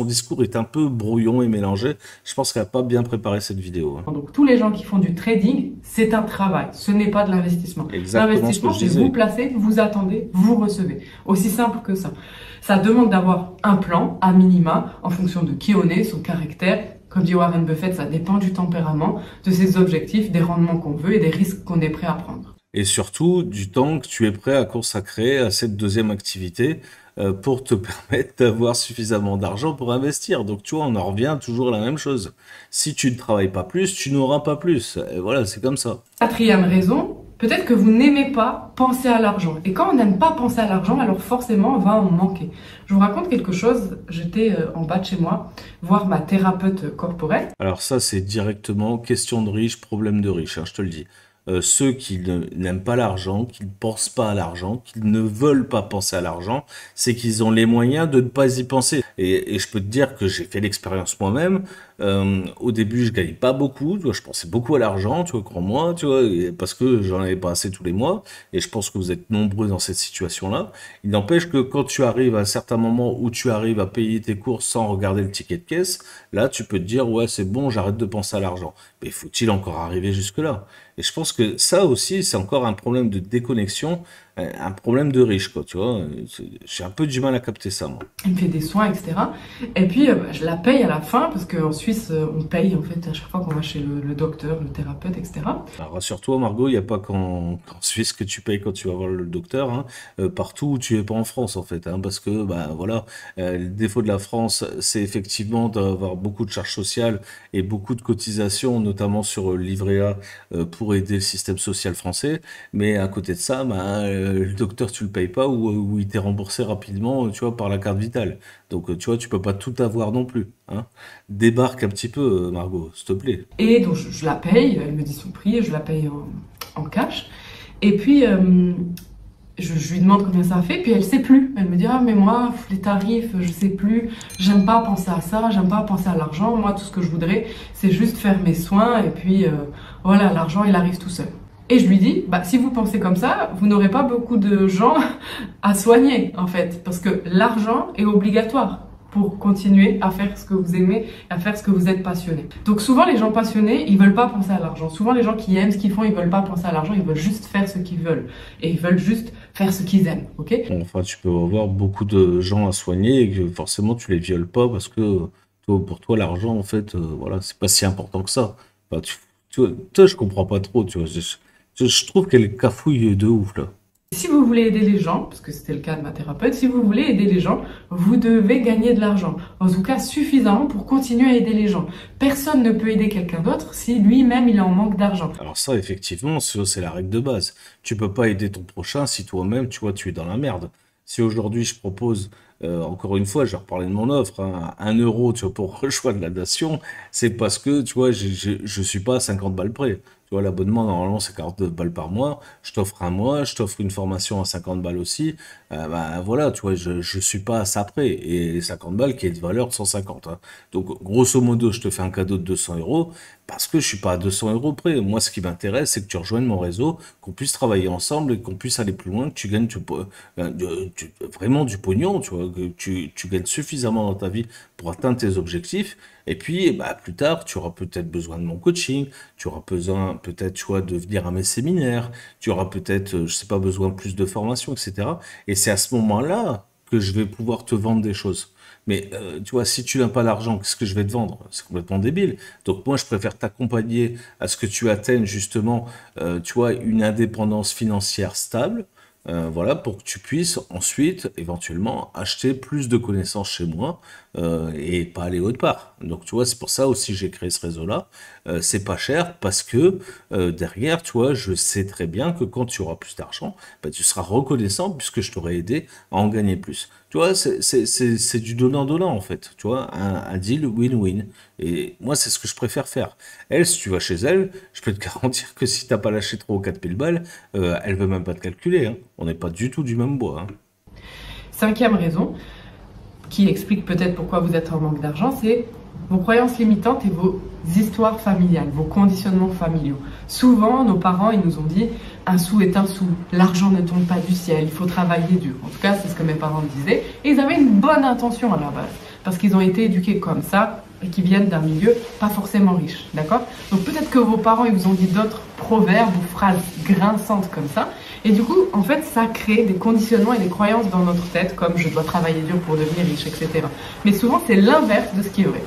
Speaker 1: discours est un peu brouillon et mélangé. Je pense qu'elle n'a pas bien préparé cette vidéo, hein.
Speaker 2: Donc tous les gens qui font du trading, c'est un travail, ce n'est pas de l'investissement.
Speaker 1: Exactement ce que
Speaker 2: L'investissement,
Speaker 1: je
Speaker 2: c'est
Speaker 1: disais.
Speaker 2: vous placez, vous attendez, vous recevez. Aussi simple que ça. Ça demande d'avoir un plan, à minima, en fonction de qui on est, son caractère. Comme dit Warren Buffett, ça dépend du tempérament, de ses objectifs, des rendements qu'on veut et des risques qu'on est prêt à prendre.
Speaker 1: Et surtout du temps que tu es prêt à consacrer à cette deuxième activité pour te permettre d'avoir suffisamment d'argent pour investir. Donc tu vois, on en revient toujours à la même chose. Si tu ne travailles pas plus, tu n'auras pas plus. Et voilà, c'est comme ça.
Speaker 2: Quatrième raison, peut-être que vous n'aimez pas penser à l'argent. Et quand on n'aime pas penser à l'argent, alors forcément, on va en manquer. Je vous raconte quelque chose. J'étais en bas de chez moi, voir ma thérapeute corporelle.
Speaker 1: Alors ça, c'est directement question de riche, problème de riche, hein, je te le dis. Ceux qui n'aiment pas l'argent, qui ne pensent pas à l'argent, qui ne veulent pas penser à l'argent, c'est qu'ils ont les moyens de ne pas y penser. Et je peux te dire que j'ai fait l'expérience moi-même. Au début, je gagnais pas beaucoup, tu vois, je pensais beaucoup à l'argent, tu vois, crois-moi, tu vois, parce que j'en avais pas assez tous les mois. Et je pense que vous êtes nombreux dans cette situation-là. Il n'empêche que quand tu arrives à un certain moment où tu arrives à payer tes courses sans regarder le ticket de caisse, là, tu peux te dire, ouais, c'est bon, j'arrête de penser à l'argent. Mais faut-il encore arriver jusque-là? Et je pense que ça aussi, c'est encore un problème de déconnexion, un problème de riche, quoi, tu vois. J'ai un peu du mal à capter ça, moi.
Speaker 2: Elle me fait des soins, etc. Et puis, je la paye à la fin, parce qu'en Suisse, on paye, en fait, à chaque fois qu'on va chez le docteur, le thérapeute, etc.
Speaker 1: Alors, rassure-toi, Margot, il n'y a pas qu'en Suisse que tu payes quand tu vas voir le docteur, hein. Partout où tu es pas en France, en fait, hein, parce que, bah, voilà, le défaut de la France, c'est effectivement d'avoir beaucoup de charges sociales et beaucoup de cotisations, notamment sur le livret A, pour aider le système social français. Mais à côté de ça, bah, le docteur, tu le payes pas ou il t'est remboursé rapidement, tu vois, par la carte vitale. Donc, tu vois, tu peux pas tout avoir non plus, hein. Débarque un petit peu, Margot, s'il te plaît.
Speaker 2: Et donc, je la paye, elle me dit son prix, je la paye en cash. Et puis, je lui demande combien ça fait, puis elle sait plus. Elle me dit, ah, mais moi, les tarifs, je sais plus, j'aime pas penser à ça, j'aime pas penser à l'argent. Moi, tout ce que je voudrais, c'est juste faire mes soins, et puis, voilà, l'argent, il arrive tout seul. Et je lui dis, bah, si vous pensez comme ça, vous n'aurez pas beaucoup de gens à soigner, en fait, parce que l'argent est obligatoire pour continuer à faire ce que vous aimez, à faire ce que vous êtes passionné. Donc souvent les gens passionnés, ils veulent pas penser à l'argent. Souvent les gens qui aiment ce qu'ils font, ils veulent pas penser à l'argent, ils veulent juste faire ce qu'ils veulent. Et ils veulent juste faire ce qu'ils aiment, ok?
Speaker 1: Bon, enfin, tu peux avoir beaucoup de gens à soigner et que forcément tu les violes pas parce que toi, pour toi, l'argent, en fait, voilà, c'est pas si important que ça. Enfin, toi, je comprends pas trop, tu vois. Je trouve qu'elle cafouille de ouf, là.
Speaker 2: Si vous voulez aider les gens, parce que c'était le cas de ma thérapeute, si vous voulez aider les gens, vous devez gagner de l'argent. En tout cas, suffisamment pour continuer à aider les gens. Personne ne peut aider quelqu'un d'autre si lui-même il est en manque d'argent.
Speaker 1: Alors ça, effectivement, c'est la règle de base. Tu peux pas aider ton prochain si toi-même, tu vois, tu es dans la merde. Si aujourd'hui je propose, encore une fois, je vais reparler de mon offre, hein, 1 euro, tu vois, pour rejoindre la nation, c'est parce que, tu vois, je suis pas à 50 balles près. Tu vois, l'abonnement, normalement, c'est 42 balles par mois. Je t'offre un mois, je t'offre une formation à 50 balles aussi. Bah, voilà, tu vois, je suis pas à ça près. Et les 50 balles qui est de valeur de 150, hein. Donc, grosso modo, je te fais un cadeau de 200 euros parce que je suis pas à 200 euros près. Moi, ce qui m'intéresse, c'est que tu rejoignes mon réseau, qu'on puisse travailler ensemble et qu'on puisse aller plus loin, que tu gagnes vraiment du pognon, tu vois, que tu gagnes suffisamment dans ta vie pour atteindre tes objectifs. Et puis, bah, plus tard, tu auras peut-être besoin de mon coaching, tu auras besoin peut-être, tu vois, de venir à mes séminaires, tu auras peut-être, je sais pas, besoin de plus de formation, etc. Et c'est à ce moment-là que je vais pouvoir te vendre des choses. Mais tu vois, si tu n'as pas l'argent, qu'est-ce que je vais te vendre? C'est complètement débile. Donc moi, je préfère t'accompagner à ce que tu atteignes justement, tu vois, une indépendance financière stable, Voilà, pour que tu puisses ensuite, éventuellement, acheter plus de connaissances chez moi et pas aller autre part. Donc, tu vois, c'est pour ça aussi que j'ai créé ce réseau-là. C'est pas cher parce que derrière, tu vois, je sais très bien que quand tu auras plus d'argent, bah, tu seras reconnaissant puisque je t'aurai aidé à en gagner plus. Tu vois, c'est du donnant-donnant en fait. Tu vois, un deal win-win. Et moi, c'est ce que je préfère faire. Elle, si tu vas chez elle, je peux te garantir que si t'as pas lâché 3 ou 4 000 balles, elle veut même pas te calculer, hein. On n'est pas du tout du même bois, hein.
Speaker 2: Cinquième raison, qui explique peut-être pourquoi vous êtes en manque d'argent, c'est vos croyances limitantes et vos histoires familiales, vos conditionnements familiaux. Souvent, nos parents, ils nous ont dit un sou est un sou, l'argent ne tombe pas du ciel, il faut travailler dur. En tout cas, c'est ce que mes parents me disaient. Et ils avaient une bonne intention à la base, parce qu'ils ont été éduqués comme ça et qui viennent d'un milieu pas forcément riche, d'accord? Donc peut-être que vos parents, ils vous ont dit d'autres proverbes ou phrases grinçantes comme ça. Et du coup, en fait, ça crée des conditionnements et des croyances dans notre tête, comme je dois travailler dur pour devenir riche, etc. Mais souvent, c'est l'inverse de ce qui est vrai.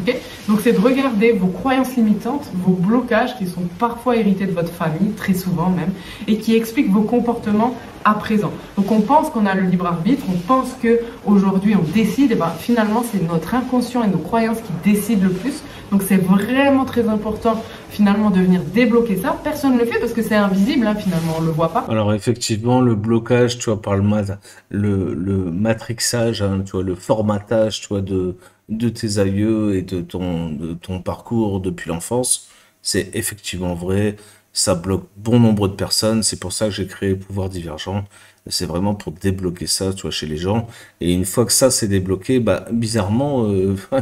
Speaker 2: Okay. Donc, c'est de regarder vos croyances limitantes, vos blocages qui sont parfois hérités de votre famille, très souvent même, et qui expliquent vos comportements à présent. Donc, on pense qu'on a le libre arbitre, on pense que aujourd'hui on décide, et ben finalement, c'est notre inconscient et nos croyances qui décident le plus. Donc, c'est vraiment très important finalement de venir débloquer ça. Personne ne le fait parce que c'est invisible, hein, finalement, on ne le voit pas.
Speaker 1: Alors effectivement, le blocage, tu vois, par le matrixage, hein, tu vois, le formatage, tu vois, de tes aïeux et de ton parcours depuis l'enfance, c'est effectivement vrai. Ça bloque bon nombre de personnes. C'est pour ça que j'ai créé Pouvoir Divergent. C'est vraiment pour débloquer ça, tu vois, chez les gens. Et une fois que ça c'est débloqué, bah bizarrement,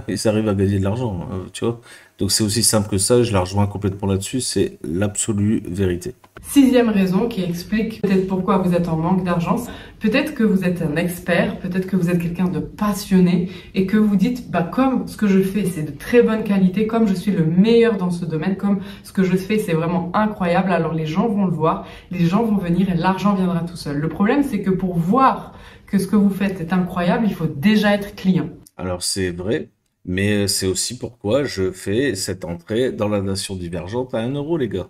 Speaker 1: ils arrivent à gagner de l'argent, hein, tu vois. Donc c'est aussi simple que ça. Je la rejoins complètement là-dessus. C'est l'absolue vérité.
Speaker 2: Sixième raison qui explique peut-être pourquoi vous êtes en manque d'argent, peut-être que vous êtes un expert, peut-être que vous êtes quelqu'un de passionné et que vous dites, bah, comme ce que je fais c'est de très bonne qualité, comme je suis le meilleur dans ce domaine, comme ce que je fais c'est vraiment incroyable, alors les gens vont le voir, les gens vont venir et l'argent viendra tout seul. Le problème c'est que pour voir que ce que vous faites est incroyable, il faut déjà être client.
Speaker 1: Alors c'est vrai, mais c'est aussi pourquoi je fais cette entrée dans la nation divergente à 1 euro, les gars.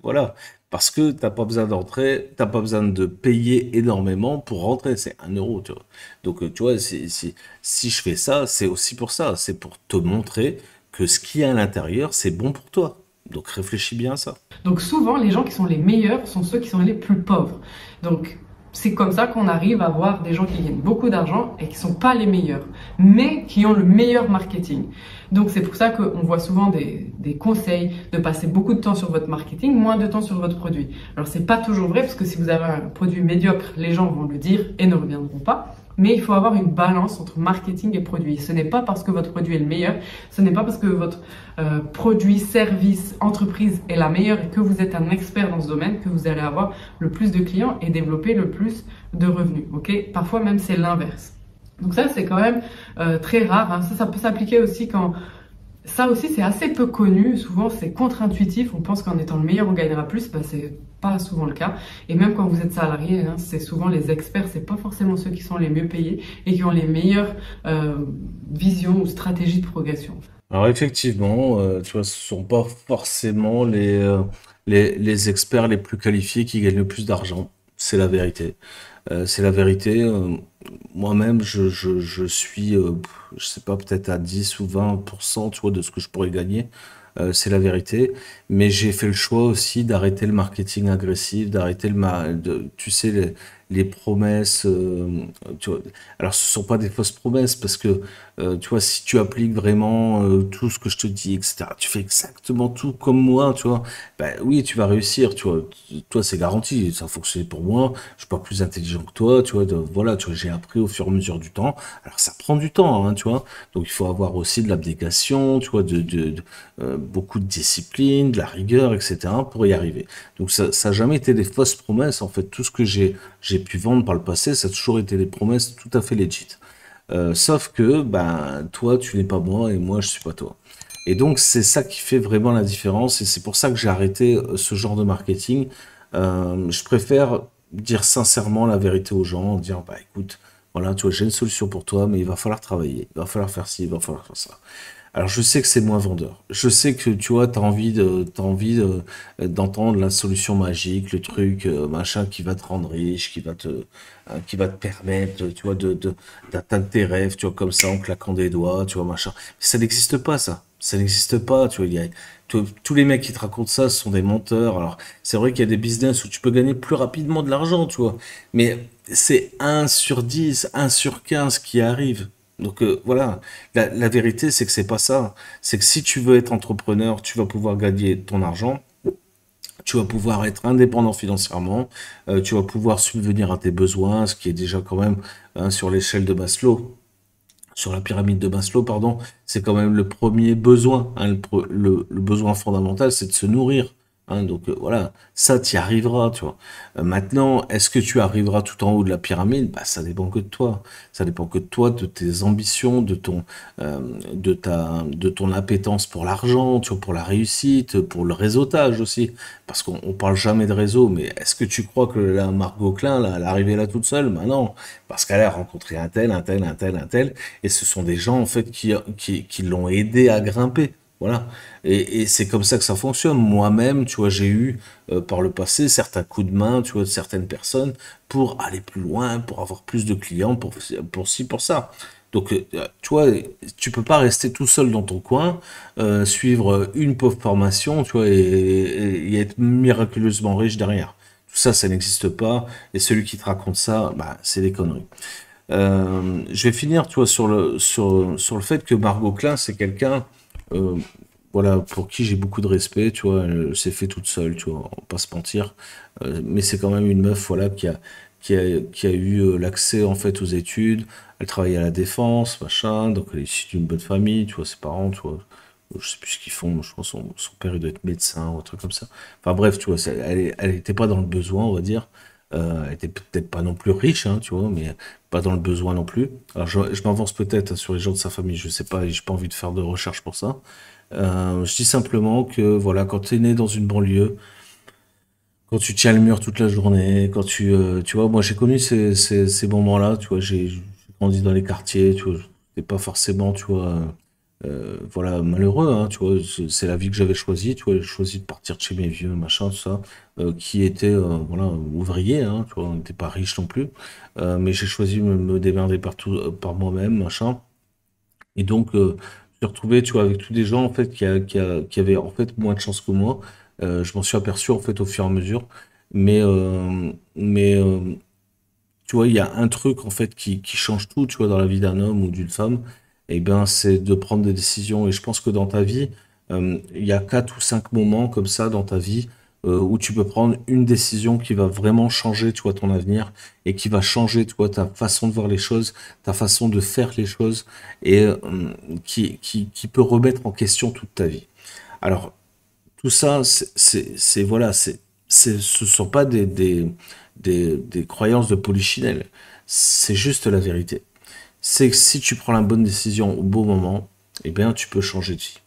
Speaker 1: Voilà, parce que t'as pas besoin d'entrer, t'as pas besoin de payer énormément pour rentrer, c'est 1 euro, tu vois. Donc, tu vois, si je fais ça, c'est aussi pour ça, c'est pour te montrer que ce qu'il y a à l'intérieur, c'est bon pour toi. Donc, réfléchis bien à ça.
Speaker 2: Donc souvent, les gens qui sont les meilleurs sont ceux qui sont les plus pauvres. Donc c'est comme ça qu'on arrive à voir des gens qui gagnent beaucoup d'argent et qui sont pas les meilleurs, mais qui ont le meilleur marketing. Donc c'est pour ça qu'on voit souvent des conseils de passer beaucoup de temps sur votre marketing, moins de temps sur votre produit. Alors c'est pas toujours vrai parce que si vous avez un produit médiocre, les gens vont le dire et ne reviendront pas. Mais il faut avoir une balance entre marketing et produit. Ce n'est pas parce que votre produit est le meilleur, ce n'est pas parce que votre produit, service, entreprise est la meilleure et que vous êtes un expert dans ce domaine que vous allez avoir le plus de clients et développer le plus de revenus. Ok, parfois même c'est l'inverse. Donc ça c'est quand même très rare, hein. Ça peut s'appliquer aussi quand... Ça aussi c'est assez peu connu, souvent c'est contre-intuitif, on pense qu'en étant le meilleur on gagnera plus, bah, c'est pas souvent le cas. Et même quand vous êtes salarié, hein, c'est souvent les experts, c'est pas forcément ceux qui sont les mieux payés et qui ont les meilleures visions ou stratégies de progression.
Speaker 1: Alors, effectivement, tu vois, ce sont pas forcément les experts les plus qualifiés qui gagnent le plus d'argent. C'est la vérité. C'est la vérité. Moi-même, je suis, je sais pas, peut-être à 10 ou 20%, tu vois, de ce que je pourrais gagner. C'est la vérité. Mais j'ai fait le choix aussi d'arrêter le marketing agressif, d'arrêter tu sais, les promesses. Tu vois. Alors, ce sont pas des fausses promesses parce que, tu vois, si tu appliques vraiment tout ce que je te dis, etc., tu fais exactement tout comme moi, tu vois, ben oui, tu vas réussir, tu vois. Toi, c'est garanti, ça a fonctionné pour moi. Je suis pas plus intelligent que toi, tu vois. Voilà, tu vois, j'ai appris au fur et à mesure du temps. Alors, ça prend du temps, hein, tu vois. Donc, il faut avoir aussi de l'abnégation, tu vois, beaucoup de discipline, de la rigueur, etc., pour y arriver. Donc, ça a jamais été des fausses promesses. En fait, tout ce que j'ai pu vendre par le passé, ça a toujours été des promesses tout à fait legit. Sauf que, ben, toi, tu n'es pas moi et moi, je suis pas toi. Et donc, c'est ça qui fait vraiment la différence et c'est pour ça que j'ai arrêté ce genre de marketing. Je préfère dire sincèrement la vérité aux gens, dire, bah écoute, voilà, tu vois, j'ai une solution pour toi, mais il va falloir travailler, il va falloir faire ci, il va falloir faire ça. Alors je sais que c'est moins vendeur. Je sais que tu vois, d'entendre la solution magique, le truc machin qui va te rendre riche, qui va te permettre, tu vois, d'atteindre tes rêves, tu vois, comme ça en claquant des doigts, tu vois, machin. Mais ça n'existe pas, ça. Ça n'existe pas, tu vois. Tous les mecs qui te racontent ça sont des menteurs. Alors c'est vrai qu'il y a des business où tu peux gagner plus rapidement de l'argent, tu vois. Mais c'est 1 sur 10, 1 sur 15 qui arrive. Donc voilà, la vérité c'est que c'est pas ça. C'est que si tu veux être entrepreneur, tu vas pouvoir gagner ton argent, tu vas pouvoir être indépendant financièrement, tu vas pouvoir subvenir à tes besoins, ce qui est déjà quand même sur l'échelle de Maslow, sur la pyramide de Maslow, pardon, c'est quand même le premier besoin. Hein, le besoin fondamental, c'est de se nourrir. Hein, donc voilà, ça tu y arriveras, tu vois. Maintenant, est-ce que tu arriveras tout en haut de la pyramide? Bah, ça dépend que de toi. Ça dépend que de toi, de tes ambitions, de ton appétence pour l'argent, tu vois, pour la réussite, pour le réseautage aussi. Parce qu'on parle jamais de réseau, mais est-ce que tu crois que la Margot Klein, là, elle est arrivée là toute seule? Bah non, parce qu'elle a rencontré un tel, un tel, un tel, un tel, et ce sont des gens en fait qui l'ont aidé à grimper. Voilà. Et c'est comme ça que ça fonctionne. Moi-même, tu vois, j'ai eu par le passé certains coups de main, tu vois, de certaines personnes pour aller plus loin, pour avoir plus de clients, pour ci, pour ça. Donc, tu vois, tu peux pas rester tout seul dans ton coin, suivre une pauvre formation, tu vois, et être miraculeusement riche derrière. Tout ça, ça n'existe pas. Et celui qui te raconte ça, bah, c'est des conneries. Je vais finir, tu vois, sur le fait que Margot Klein, c'est quelqu'un, euh, voilà, pour qui j'ai beaucoup de respect, tu vois, elle s'est fait toute seule, tu vois, on va pas se mentir. Mais c'est quand même une meuf, voilà, qui a eu l'accès, en fait, aux études. Elle travaille à la défense, machin, donc elle est issue d'une bonne famille, tu vois, ses parents, tu vois. Je sais plus ce qu'ils font, je pense son père il doit être médecin ou un truc comme ça. Enfin bref, tu vois, elle était pas dans le besoin, on va dire. Elle était peut-être pas non plus riche, hein, tu vois, mais pas dans le besoin non plus. Alors je m'avance peut-être sur les gens de sa famille, je sais pas, et j'ai pas envie de faire de recherche pour ça. Je dis simplement que voilà, quand tu es né dans une banlieue, quand tu tiens le mur toute la journée, tu vois, moi j'ai connu ces moments-là, tu vois, j'ai grandi dans les quartiers, tu vois, j'étais pas forcément, tu vois, voilà, malheureux, hein, tu vois, c'est la vie que j'avais choisie, tu vois, j'ai choisi de partir de chez mes vieux, machin, tout ça, qui étaient, voilà, ouvriers, hein, tu vois, on n'était pas riches non plus, mais j'ai choisi de me démerder partout, par moi-même, machin, et donc, je me suis retrouvé, tu vois, avec tous des gens, en fait, qui avaient, en fait, moins de chance que moi, je m'en suis aperçu, en fait, au fur et à mesure, mais tu vois, il y a un truc en fait qui change tout, tu vois, dans la vie d'un homme ou d'une femme, et ben c'est de prendre des décisions. Et je pense que dans ta vie, il y a 4 ou 5 moments comme ça dans ta vie où tu peux prendre une décision qui va vraiment changer, tu vois, ton avenir et qui va changer, tu vois, ta façon de voir les choses, ta façon de faire les choses et qui peut remettre en question toute ta vie. Alors, tout ça, voilà, ce sont pas des croyances de polichinelle. C'est juste la vérité. C'est que si tu prends la bonne décision au bon moment, eh bien, tu peux changer de vie.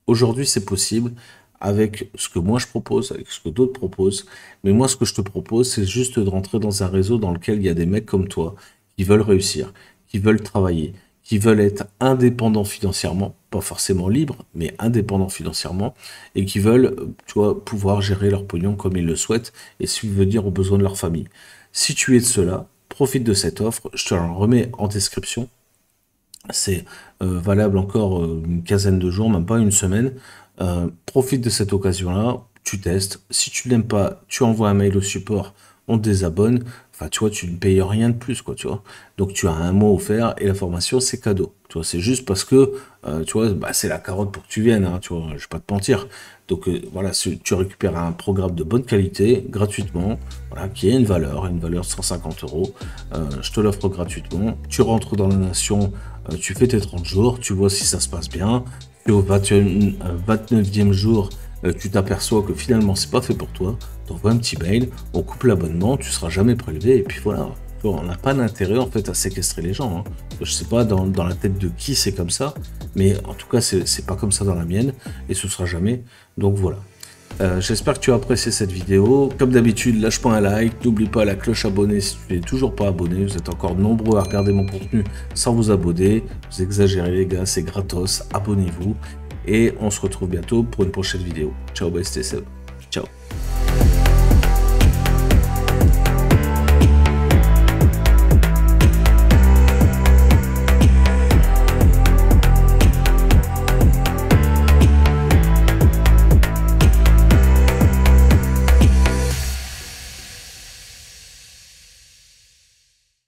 Speaker 1: Aujourd'hui, c'est possible avec ce que moi je propose, avec ce que d'autres proposent. Mais moi, ce que je te propose, c'est juste de rentrer dans un réseau dans lequel il y a des mecs comme toi qui veulent réussir, qui veulent travailler, qui veulent être indépendants financièrement, pas forcément libres, mais indépendants financièrement, et qui veulent, tu vois, pouvoir gérer leur pognon comme ils le souhaitent et subvenir aux besoins de leur famille. Si tu es de cela, profite de cette offre, je te la remets en description. C'est valable encore une quinzaine de jours, même pas une semaine. Profite de cette occasion-là, tu testes. Si tu n'aimes pas, tu envoies un mail au support, on te désabonne. Enfin, tu vois, tu ne payes rien de plus, quoi, tu vois. Donc, tu as un mois offert et la formation, c'est cadeau. Tu vois, c'est juste parce que, tu vois, bah, c'est la carotte pour que tu viennes, hein, tu vois, je vais pas te mentir. Donc, voilà, tu récupères un programme de bonne qualité, gratuitement, voilà, qui a une valeur de 150 euros. Je te l'offre gratuitement. Tu rentres dans la nation, tu fais tes 30 jours, tu vois si ça se passe bien. Puis au 29e jour, tu t'aperçois que finalement, c'est pas fait pour toi. T'envoies un petit mail, on coupe l'abonnement, tu seras jamais prélevé, et puis voilà. Tu vois, on n'a pas d'intérêt en fait à séquestrer les gens. Hein. Je sais pas dans la tête de qui c'est comme ça, mais en tout cas, c'est pas comme ça dans la mienne, et ce sera jamais. Donc voilà. J'espère que tu as apprécié cette vidéo. Comme d'habitude, lâche-moi un like. N'oublie pas la cloche abonnée si tu n'es toujours pas abonné. Vous êtes encore nombreux à regarder mon contenu sans vous abonner. Vous exagérez les gars, c'est gratos. Abonnez-vous. Et on se retrouve bientôt pour une prochaine vidéo. Ciao, bye, c'était Seb. Ciao.